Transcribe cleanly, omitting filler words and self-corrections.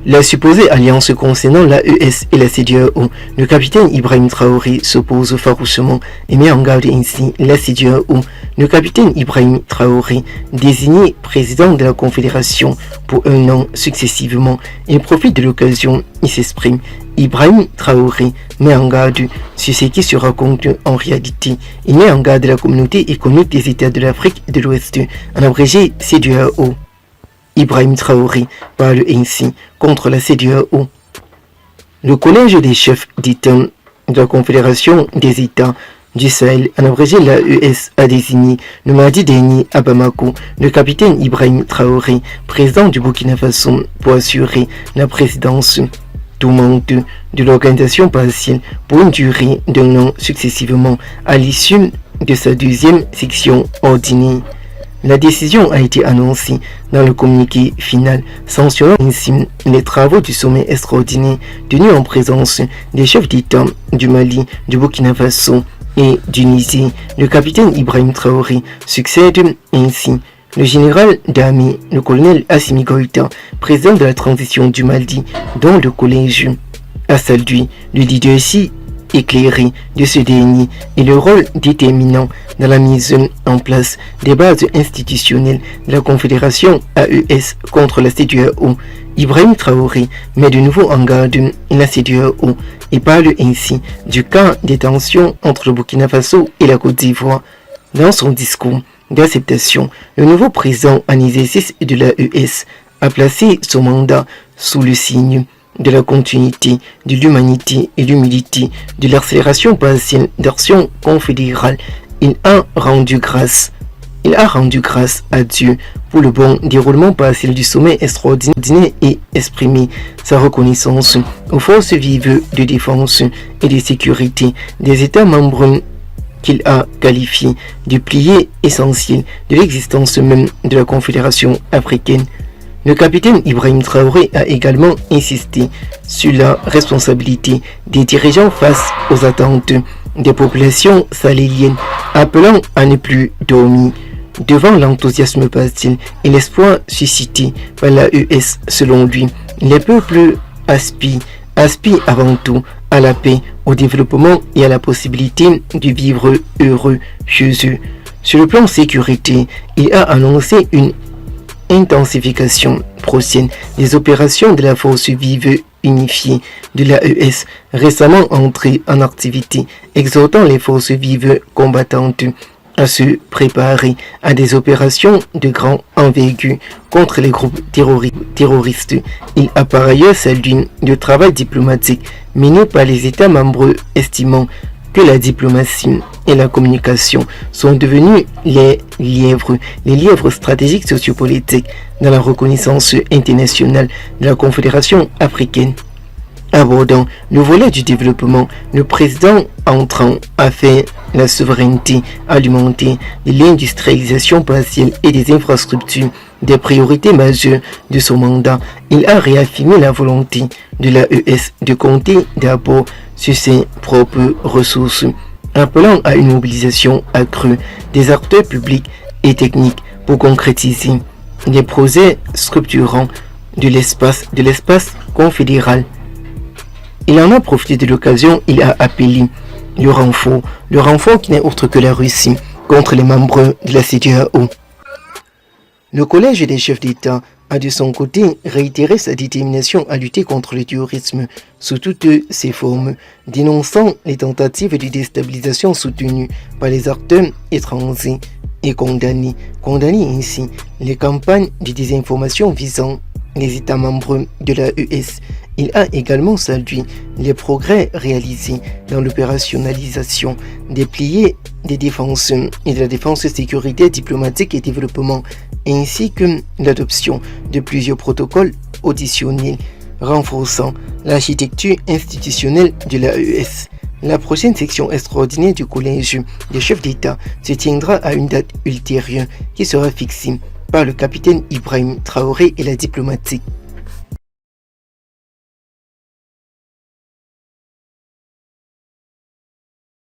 La supposée alliance concernant l'AES et la CEDEAO, le capitaine Ibrahim Traoré s'oppose farouchement et met en garde ainsi la CEDEAO. Le capitaine Ibrahim Traoré, désigné président de la Confédération pour un an successivement, et profite de l'occasion, il s'exprime. Ibrahim Traoré met en garde sur ce qui se raconte en réalité. Il met en garde la communauté économique des États de l'Afrique de l'Ouest, en abrégé CEDEAO. Ibrahim Traoré parle ainsi contre la CEDEAO. Le collège des chefs d'État de la Confédération des États du Sahel, en abrégé l'AES, a désigné le mardi dernier à Bamako le capitaine Ibrahim Traoré, président du Burkina Faso, pour assurer la présidence tournante de l'organisation partielle pour une durée d'un an successivement à l'issue de sa deuxième section ordinaire. La décision a été annoncée dans le communiqué final, sanctionnant ainsi les travaux du sommet extraordinaire tenu en présence des chefs d'État du Mali, du Burkina Faso et du Niger. Le capitaine Ibrahim Traoré succède ainsi le général d'armée, le colonel Assimi Goïta, président de la transition du Mali, dont le collège a salué le leadership éclairé de ce dernier et le rôle déterminant dans la mise en place des bases institutionnelles de la Confédération AES contre la CEDEAO. Ibrahim Traoré met de nouveau en garde la CEDEAO et parle ainsi du cas des tensions entre le Burkina Faso et la Côte d'Ivoire. Dans son discours d'acceptation, le nouveau président en exercice de l'AES a placé son mandat sous le signe de la continuité, de l'humanité et de l'humilité, de l'accélération partielle d'action confédérale. Il a rendu grâce à Dieu pour le bon déroulement partiel du sommet extraordinaire et exprimé sa reconnaissance aux forces vives de défense et de sécurité des États membres qu'il a qualifiés de piliers essentiels de l'existence même de la Confédération africaine. Le capitaine Ibrahim Traoré a également insisté sur la responsabilité des dirigeants face aux attentes des populations sahéliennes, appelant à ne plus dormir devant l'enthousiasme partiel et l'espoir suscité par l'AES. Selon lui, les peuples aspirent avant tout à la paix, au développement et à la possibilité de vivre heureux chez eux. Sur le plan sécurité, il a annoncé une intensification prochaine des opérations de la force vive unifiée de l'AES récemment entrée en activité, exhortant les forces vives combattantes à se préparer à des opérations de grande envergure contre les groupes terroristes. Il a par ailleurs salué le travail diplomatique mené par les États membres, estimant que la diplomatie et la communication sont devenus les lièvres stratégiques sociopolitiques dans la reconnaissance internationale de la Confédération africaine. Abordant le volet du développement, le président entrant a fait la souveraineté alimentaire, de l'industrialisation partielle et des infrastructures des priorités majeures de son mandat. Il a réaffirmé la volonté de l'AES de compter d'abord sur ses propres ressources, appelant à une mobilisation accrue des acteurs publics et techniques pour concrétiser des projets structurants de l'espace confédéral. Il en a profité de l'occasion, il a appelé le renfort qui n'est autre que la Russie contre les membres de la CEDEAO. Le collège des chefs d'État a de son côté réitéré sa détermination à lutter contre le terrorisme sous toutes ses formes, dénonçant les tentatives de déstabilisation soutenues par les acteurs étrangers et condamné ainsi les campagnes de désinformation visant les États membres de l'AES. Il a également salué les progrès réalisés dans l'opérationnalisation des piliers des défenses et de la défense, sécurité, diplomatique et développement, ainsi que l'adoption de plusieurs protocoles auditionnels renforçant l'architecture institutionnelle de l'AES. La prochaine section extraordinaire du collège des chefs d'État se tiendra à une date ultérieure qui sera fixée par le capitaine Ibrahim Traoré et la diplomatique.